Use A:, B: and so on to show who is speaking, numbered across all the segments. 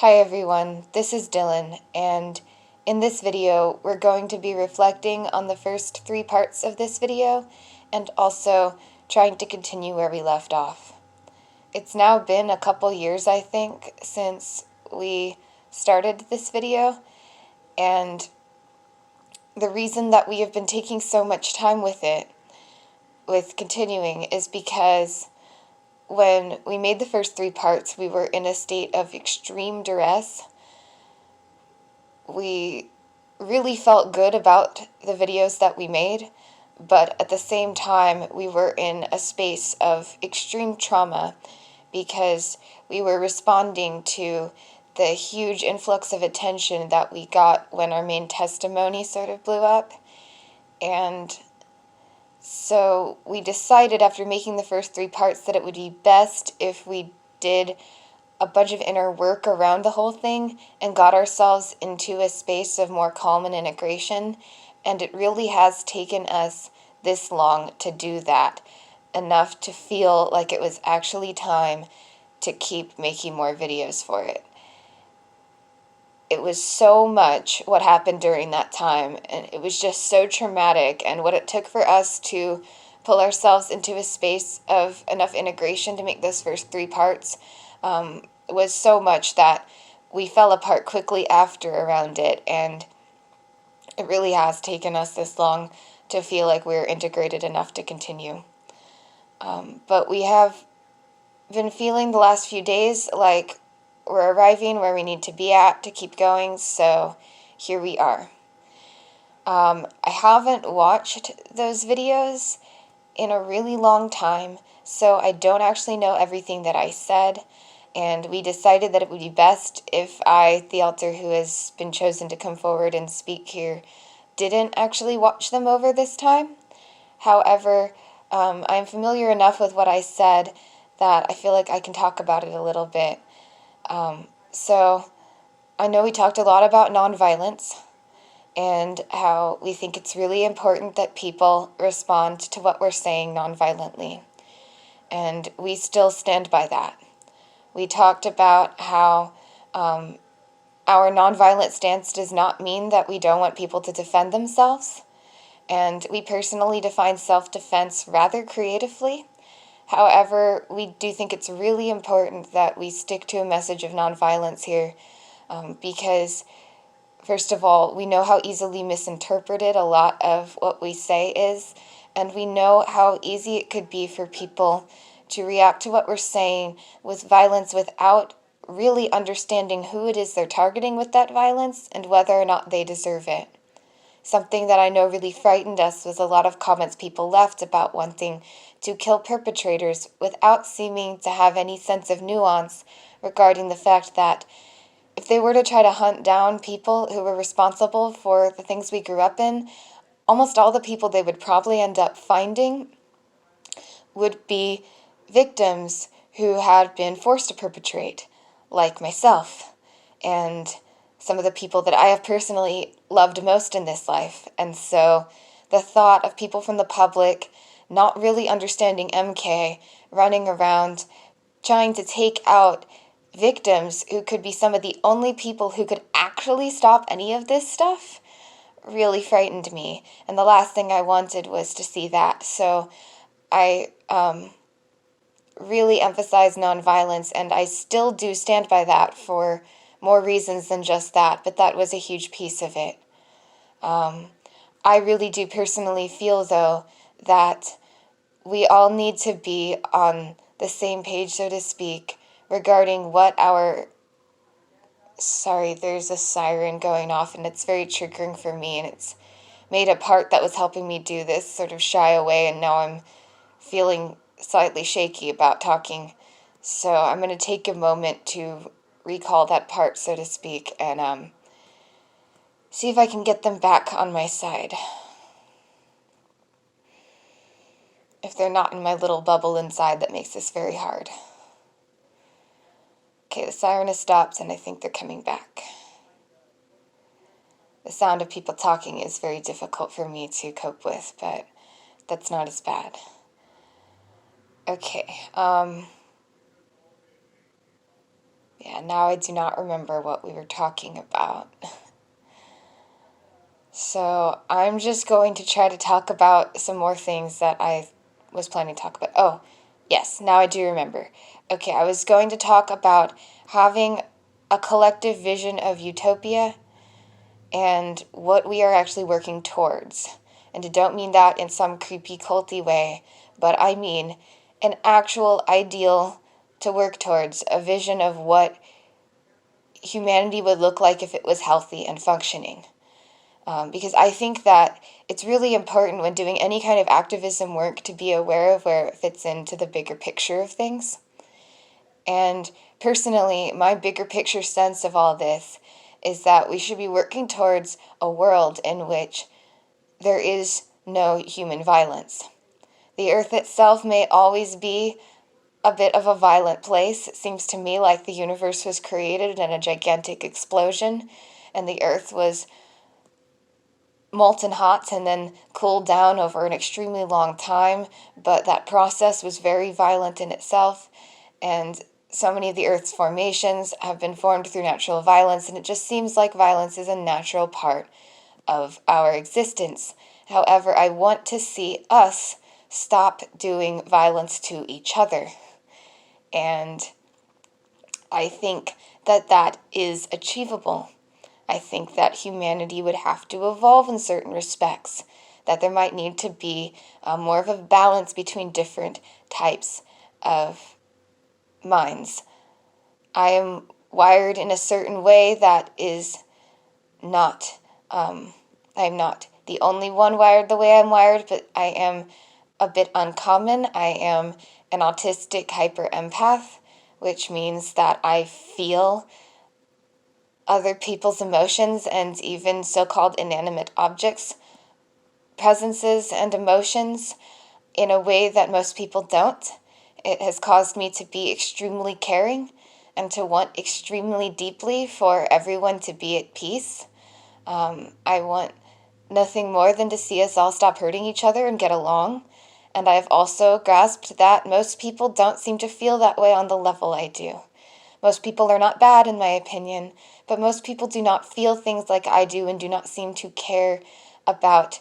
A: Hi everyone, this is Dylan, and in this video we're going to be reflecting on the first three parts of this video and also trying to continue where we left off. It's now been a couple years, I think, since we started this video, and the reason that we have been taking so much time with continuing, is because when we made the first three parts, we were in a state of extreme duress. We really felt good about the videos that we made, but at the same time, we were in a space of extreme trauma because we were responding to the huge influx of attention that we got when our main testimony sort of blew up. And so we decided, after making the first three parts, that it would be best if we did a bunch of inner work around the whole thing and got ourselves into a space of more calm and integration. And it really has taken us this long to do that, enough to feel like it was actually time to keep making more videos for it. It was so much what happened during that time, and it was just so traumatic, and what it took for us to pull ourselves into a space of enough integration to make those first three parts was so much that we fell apart quickly after around it, and it really has taken us this long to feel like we're integrated enough to continue. But we have been feeling the last few days like we're arriving where we need to be at to keep going, so here we are. I haven't watched those videos in a really long time, so I don't actually know everything that I said, and we decided that it would be best if I, the author who has been chosen to come forward and speak here, didn't actually watch them over this time. However, I'm familiar enough with what I said that I feel like I can talk about it a little bit. So I know we talked a lot about nonviolence and how we think it's really important that people respond to what we're saying nonviolently. And we still stand by that. We talked about how our nonviolent stance does not mean that we don't want people to defend themselves. And we personally define self-defense rather creatively. However, we do think it's really important that we stick to a message of nonviolence here because, first of all, we know how easily misinterpreted a lot of what we say is, and we know how easy it could be for people to react to what we're saying with violence without really understanding who it is they're targeting with that violence and whether or not they deserve it. Something that I know really frightened us was a lot of comments people left about wanting to kill perpetrators without seeming to have any sense of nuance regarding the fact that if they were to try to hunt down people who were responsible for the things we grew up in, almost all the people they would probably end up finding would be victims who had been forced to perpetrate, like myself, and some of the people that I have personally loved most in this life. And so the thought of people from the public not really understanding MK, running around trying to take out victims who could be some of the only people who could actually stop any of this stuff, really frightened me. And the last thing I wanted was to see that. So I really emphasize nonviolence, and I still do stand by that for more reasons than just that, but that was a huge piece of it. I really do personally feel, though, that we all need to be on the same page, so to speak, regarding what our... Sorry, there's a siren going off, and it's very triggering for me, and it's made a part that was helping me do this sort of shy away, and now I'm feeling slightly shaky about talking. So I'm going to take a moment to recall that part, so to speak, and see if I can get them back on my side. If they're not in my little bubble inside, that makes this very hard. Okay, the siren has stopped, and I think they're coming back. The sound of people talking is very difficult for me to cope with, but that's not as bad. Okay, yeah, Yeah, now I do not remember what we were talking about. So I'm just going to try to talk about some more things that I was planning to talk about. Oh, yes, now I do remember. Okay, I was going to talk about having a collective vision of utopia and what we are actually working towards. And I don't mean that in some creepy culty way, but I mean an actual ideal to work towards, a vision of what humanity would look like if it was healthy and functioning. Because I think that it's really important when doing any kind of activism work to be aware of where it fits into the bigger picture of things. And personally, my bigger picture sense of all this is that we should be working towards a world in which there is no human violence. The earth itself may always be a bit of a violent place. It seems to me like the universe was created in a gigantic explosion, and the earth was molten hot and then cooled down over an extremely long time, but that process was very violent in itself, and so many of the Earth's formations have been formed through natural violence, and it just seems like violence is a natural part of our existence. However, I want to see us stop doing violence to each other, and I think that that is achievable. I think that humanity would have to evolve in certain respects, that there might need to be more of a balance between different types of minds. I am wired in a certain way that is not, I'm not the only one wired the way I'm wired, but I am a bit uncommon. I am an autistic hyper empath, which means that I feel other people's emotions and even so-called inanimate objects, presences and emotions in a way that most people don't. It has caused me to be extremely caring and to want extremely deeply for everyone to be at peace. I want nothing more than to see us all stop hurting each other and get along. And I've also grasped that most people don't seem to feel that way on the level I do. Most people are not bad, in my opinion, but most people do not feel things like I do and do not seem to care about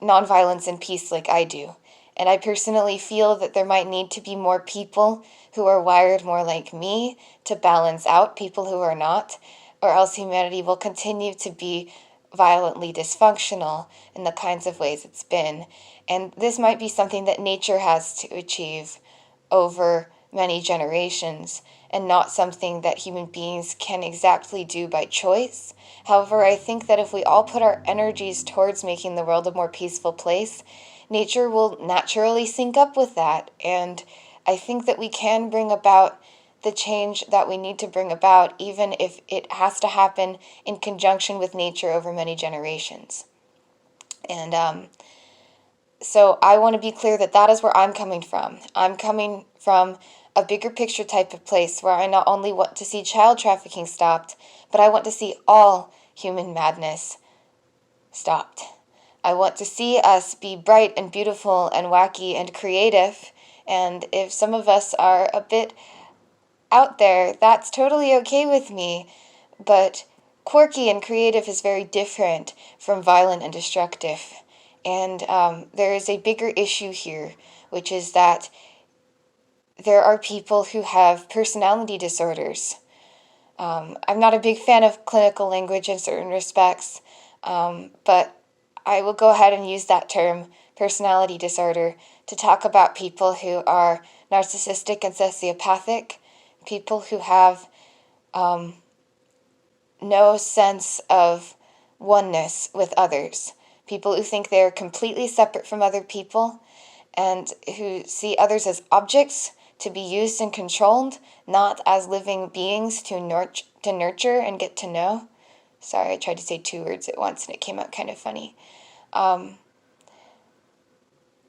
A: nonviolence and peace like I do. And I personally feel that there might need to be more people who are wired more like me to balance out people who are not, or else humanity will continue to be violently dysfunctional in the kinds of ways it's been. And this might be something that nature has to achieve over many generations, and not something that human beings can exactly do by choice. However, I think that if we all put our energies towards making the world a more peaceful place, nature will naturally sync up with that, and I think that we can bring about the change that we need to bring about, even if it has to happen in conjunction with nature over many generations. And so I want to be clear that that is where I'm coming from. I'm coming from a bigger picture type of place where I not only want to see child trafficking stopped, but I want to see all human madness stopped. I want to see us be bright and beautiful and wacky and creative, and if some of us are a bit out there, that's totally okay with me, but quirky and creative is very different from violent and destructive. And there is a bigger issue here, which is that there are people who have personality disorders. I'm not a big fan of clinical language in certain respects, but I will go ahead and use that term, personality disorder, to talk about people who are narcissistic and sociopathic, people who have no sense of oneness with others, people who think they're completely separate from other people, and who see others as objects to be used and controlled, not as living beings to nurture and get to know. Sorry, I tried to say two words at once and it came out kind of funny.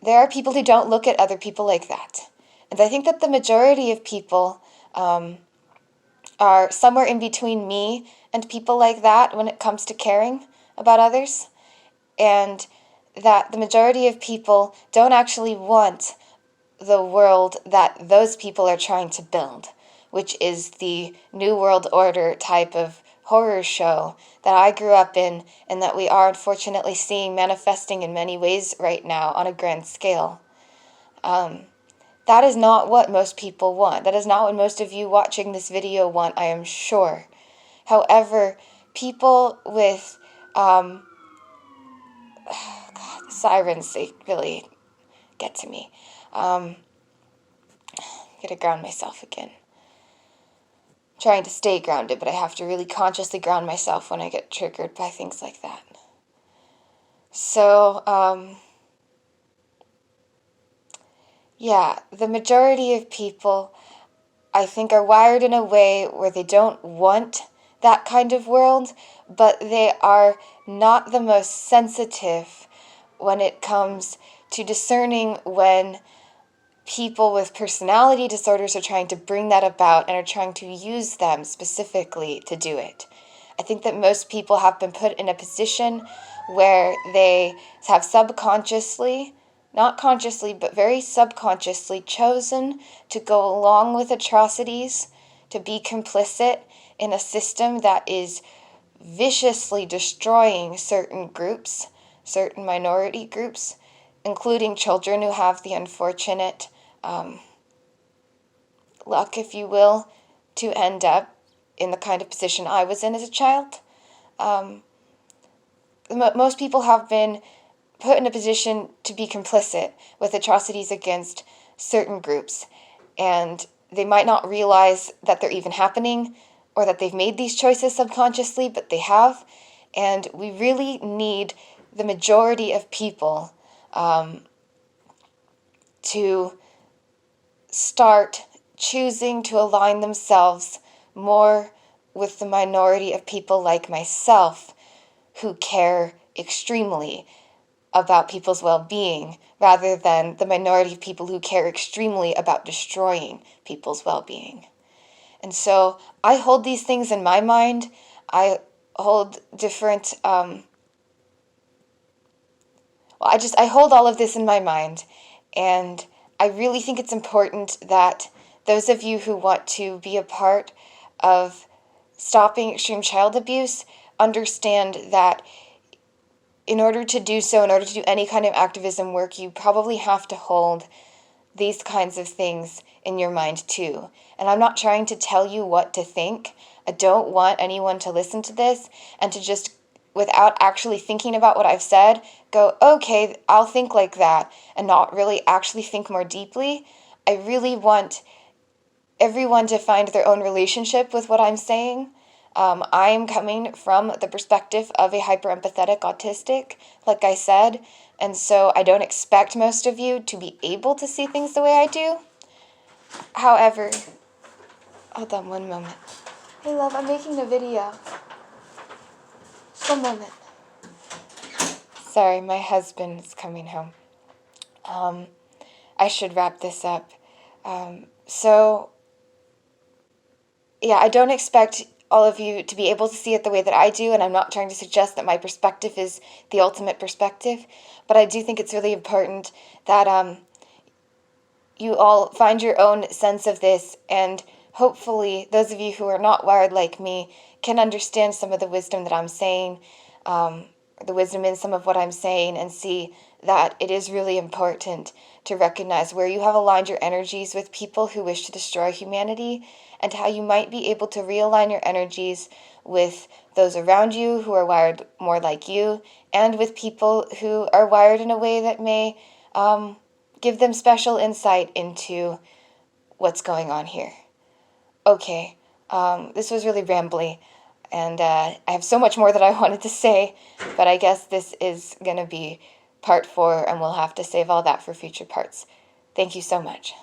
A: There are people who don't look at other people like that. And I think that the majority of people are somewhere in between me and people like that when it comes to caring about others. And that the majority of people don't actually want the world that those people are trying to build. which is the New World Order type of horror show that I grew up in and that we are unfortunately seeing manifesting in many ways right now on a grand scale. That is not what most people want. That is not what most of you watching this video want, I am sure. However, people with sirens, they really get to me. Gotta ground myself again. I'm trying to stay grounded, but I have to really consciously ground myself when I get triggered by things like that. So, yeah, the majority of people, I think, are wired in a way where they don't want that kind of world, but they are not the most sensitive when it comes to discerning when people with personality disorders are trying to bring that about and are trying to use them specifically to do it. I think that most people have been put in a position where they have subconsciously, not consciously, but very subconsciously chosen to go along with atrocities, to be complicit in a system that is viciously destroying certain groups, certain minority groups, including children who have the unfortunate luck, if you will, to end up in the kind of position I was in as a child. Most people have been put in a position to be complicit with atrocities against certain groups, and they might not realize that they're even happening or that they've made these choices subconsciously, but they have. And we really need the majority of people to start choosing to align themselves more with the minority of people like myself who care extremely about people's well-being rather than the minority of people who care extremely about destroying people's well-being. And so I hold these things in my mind. I hold different, I hold all of this in my mind, and I really think it's important that those of you who want to be a part of stopping extreme child abuse understand that in order to do so, in order to do any kind of activism work, you probably have to hold these kinds of things in your mind too. And I'm not trying to tell you what to think. I don't want anyone to listen to this and to just, without actually thinking about what I've said, go, okay, I'll think like that, and not really actually think more deeply. I really want everyone to find their own relationship with what I'm saying. I am coming from the perspective of a hyper-empathetic autistic, like I said, and so I don't expect most of you to be able to see things the way I do. However, hold on one moment. Hey love, I'm making a video. One moment. Sorry, my husband is coming home. I should wrap this up. Yeah, I don't expect all of you to be able to see it the way that I do, and I'm not trying to suggest that my perspective is the ultimate perspective, but I do think it's really important that you all find your own sense of this, and hopefully those of you who are not wired like me can understand some of the wisdom that I'm saying, the wisdom in some of what I'm saying, and see that it is really important to recognize where you have aligned your energies with people who wish to destroy humanity, and how you might be able to realign your energies with those around you who are wired more like you, and with people who are wired in a way that may give them special insight into what's going on here. Okay, this was really rambly, and I have so much more that I wanted to say, but I guess this is going to be part 4, and we'll have to save all that for future parts. Thank you so much.